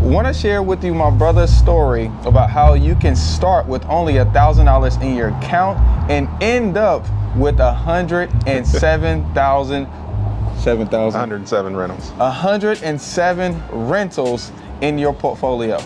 want to share with you my brother's story about how you can start with only $1,000 in your account and end up with 107 rentals. 107 rentals in your portfolio.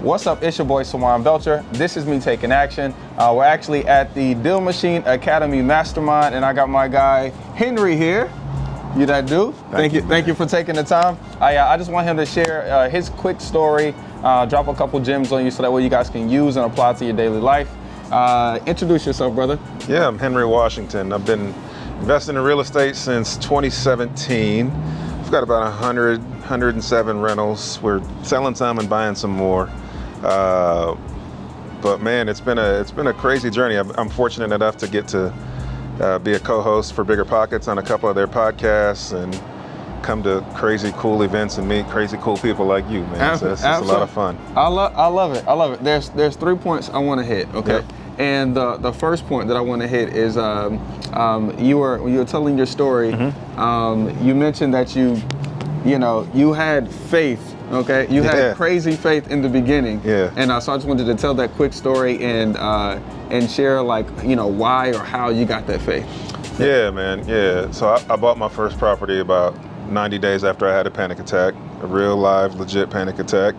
What's up, it's your boy Sawan Belcher. This is me taking action. We're actually at the Deal Machine Academy Mastermind, and I got my guy Henry here. You that dude? Thank you for taking the time. I just want him to share his quick story, drop a couple gems on you so that way you guys can use and apply to your daily life. Introduce yourself, brother. Yeah, I'm Henry Washington. I've been investing in real estate since 2017. We've got about 107 rentals. We're selling some and buying some more. But man, it's been a crazy journey. I'm fortunate enough to get to be a co-host for Bigger Pockets on a couple of their podcasts and come to crazy cool events and meet crazy cool people like you, man. So it's a lot of fun. I love it. There's 3 points I want to hit. Okay. Yep. And the first point that I want to hit is when you were telling your story, you mentioned that you had faith. Okay, you had crazy faith in the beginning. Yeah. And so I just wanted to tell that quick story and share why or how you got that faith. Yeah, man. Yeah. So I bought my first property about 90 days after I had a panic attack, a real live, legit panic attack.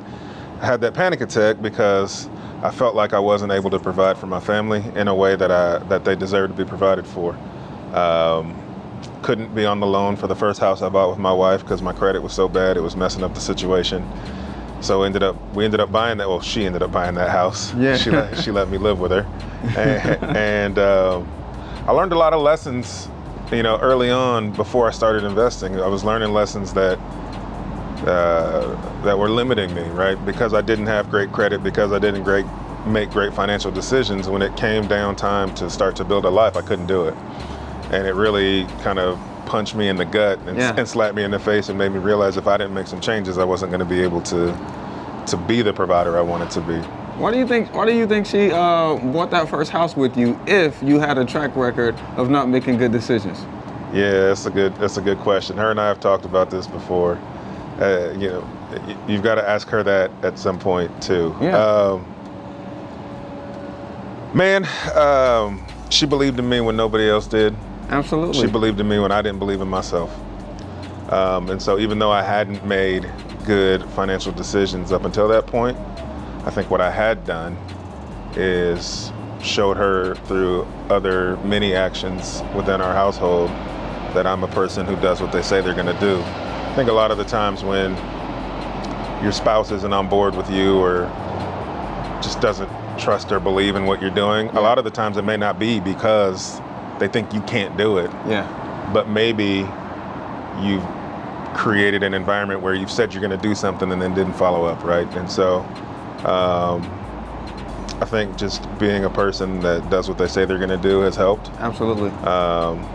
I had that panic attack because I felt like I wasn't able to provide for my family in a way that they deserved to be provided for. Couldn't be on the loan for the first house I bought with my wife because my credit was so bad it was messing up the situation. So we ended up buying that. Well, she ended up buying that house. Yeah. She let me live with her, and I learned a lot of lessons. Early on before I started investing, I was learning lessons that were limiting me, right? Because I didn't have great credit, because I didn't make great financial decisions. When it came down time to start to build a life, I couldn't do it. And it really kind of punched me in the gut and slapped me in the face and made me realize if I didn't make some changes, I wasn't going to be able to be the provider I wanted to be. Why do you think she bought that first house with you if you had a track record of not making good decisions? Yeah, that's a good question. Her and I have talked about this before. You've got to ask her that at some point too. Yeah. She believed in me when nobody else did. Absolutely. She believed in me when I didn't believe in myself. And so even though I hadn't made good financial decisions up until that point, I think what I had done is showed her through other many actions within our household that I'm a person who does what they say they're gonna do. I think a lot of the times when your spouse isn't on board with you or just doesn't trust or believe in what you're doing, a lot of the times it may not be because they think you can't do it. Yeah. But maybe you've created an environment where you've said you're going to do something and then didn't follow up, right? And so I think just being a person that does what they say they're going to do has helped. Absolutely.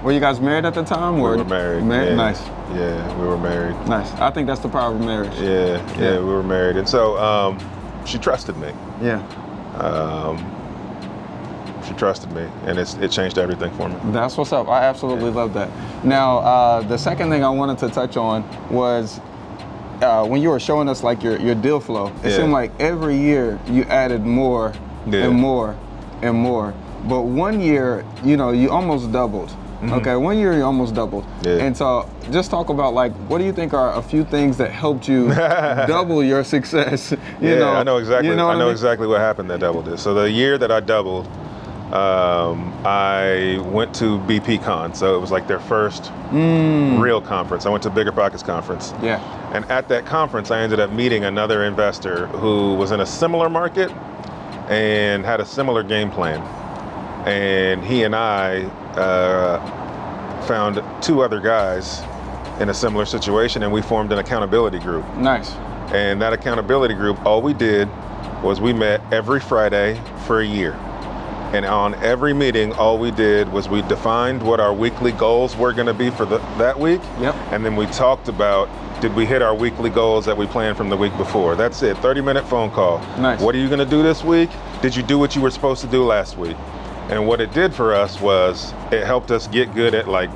Were you guys married at the time? We were married. Married? Yeah. Nice. Yeah, we were married. Nice. I think that's the power of marriage. Yeah, we were married. And so she trusted me. Yeah. She trusted me, and it changed everything for me. That's what's up. I absolutely love that. Now, the second thing I wanted to touch on was when you were showing us like your deal flow. It seemed like every year you added more and more and more. But one year, you almost doubled. Okay, 1 year you almost doubled. Yeah. And so just talk about what do you think are a few things that helped you double your success? I know exactly. I know exactly what happened that doubled it. So the year that I doubled, I went to BPCon. So it was like their first real conference. I went to Bigger Pockets conference. Yeah. And at that conference, I ended up meeting another investor who was in a similar market and had a similar game plan. And he and I found two other guys in a similar situation, and we formed an accountability group. Nice. And that accountability group, all we did was we met every Friday for a year. And on every meeting, all we did was we defined what our weekly goals were going to be for that week. Yep. And then we talked about, did we hit our weekly goals that we planned from the week before? That's it, 30-minute phone call. Nice. What are you going to do this week? Did you do what you were supposed to do last week? And what it did for us was it helped us get good at like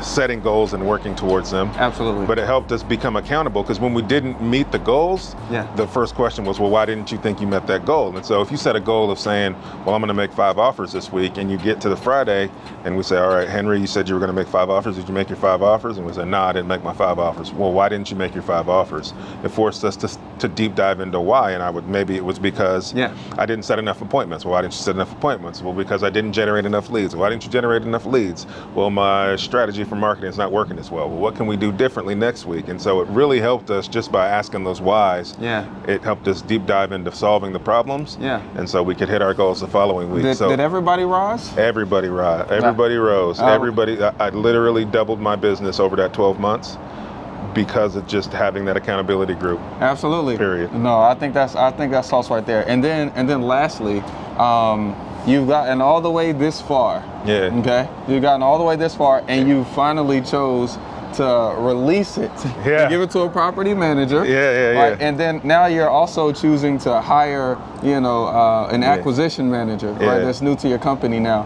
setting goals and working towards them. Absolutely. But it helped us become accountable, because when we didn't meet the goals, the first question was, well, why didn't you think you met that goal? And so if you set a goal of saying, well, I'm going to make 5 offers this week, and you get to the Friday and we say, all right, Henry, you said you were going to make 5 offers. Did you make your 5 offers? And we say, no, I didn't make my 5 offers. Well, why didn't you make your 5 offers? It forced us to deep dive into why. And maybe it was because I didn't set enough appointments. Well, why didn't you set enough appointments? Well, because I didn't generate enough leads. Why didn't you generate enough leads? Well, my strategy for marketing is not working as well. Well, what can we do differently next week? And so it really helped us just by asking those whys. It helped us deep dive into solving the problems. And so we could hit our goals the following week. Did everybody rise? Everybody rise. Everybody rose. I literally doubled my business over that 12 months because of just having that accountability group. Absolutely. Period. No, I think that's sauce right there. And then lastly, you've gotten all the way this far. Okay. You've gotten all the way this far, and you finally chose to release it, to give it to a property manager. Right? And then now you're also choosing to hire, an acquisition manager, right? That's new to your company now.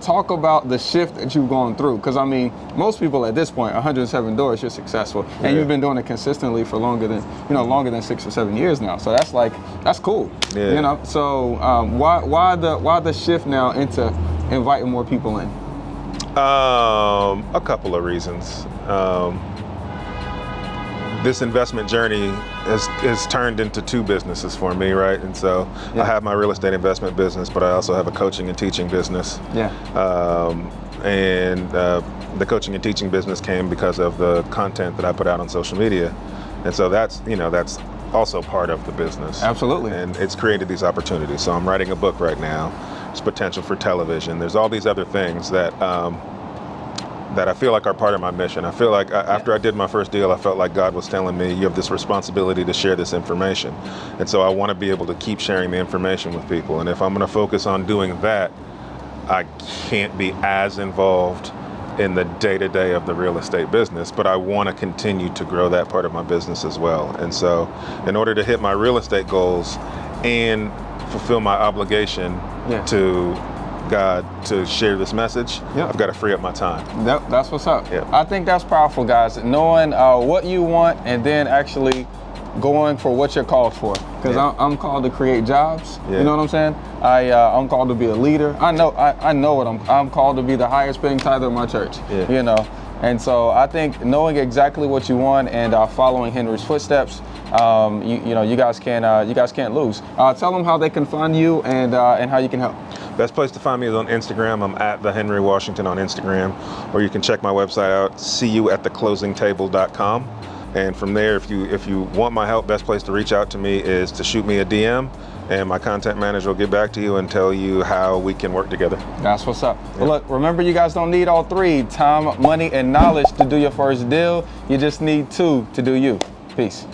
Talk about the shift that you've gone through, because I mean, most people at this point, 107 doors, you're successful, and you've been doing it consistently for longer than 6 or 7 years now. So that's cool. So why the shift now into inviting more people in? A couple of reasons. This investment journey has turned into 2 businesses for me, right? And so I have my real estate investment business, but I also have a coaching and teaching business. The coaching and teaching business came because of the content that I put out on social media. And so that's also part of the business. Absolutely. And it's created these opportunities. So I'm writing a book right now. There's potential for television. There's all these other things that I feel like are part of my mission. I feel like after I did my first deal, I felt like God was telling me, you have this responsibility to share this information. And so I want to be able to keep sharing the information with people. And if I'm going to focus on doing that, I can't be as involved in the day-to-day of the real estate business, but I want to continue to grow that part of my business as well. And so in order to hit my real estate goals and fulfill my obligation to God to share this message, I've got to free up my time. That's what's up. I think that's powerful, guys. Knowing what you want and then actually going for what you're called for. Because I'm called to create jobs. You know what I'm saying? I'm called to be a leader. I know what I'm called to be the highest paying tither in my church. And so I think knowing exactly what you want and following Henry's footsteps, you guys can't lose. Tell them how they can find you and how you can help. Best place to find me is on Instagram. I'm at the Henry Washington on Instagram, or you can check my website out, seeyouattheclosingtable.com. And from there, if you want my help, best place to reach out to me is to shoot me a DM, and my content manager will get back to you and tell you how we can work together. That's what's up. Well, look, remember, you guys don't need all 3, time, money, and knowledge to do your first deal. You just need 2 to do you. Peace.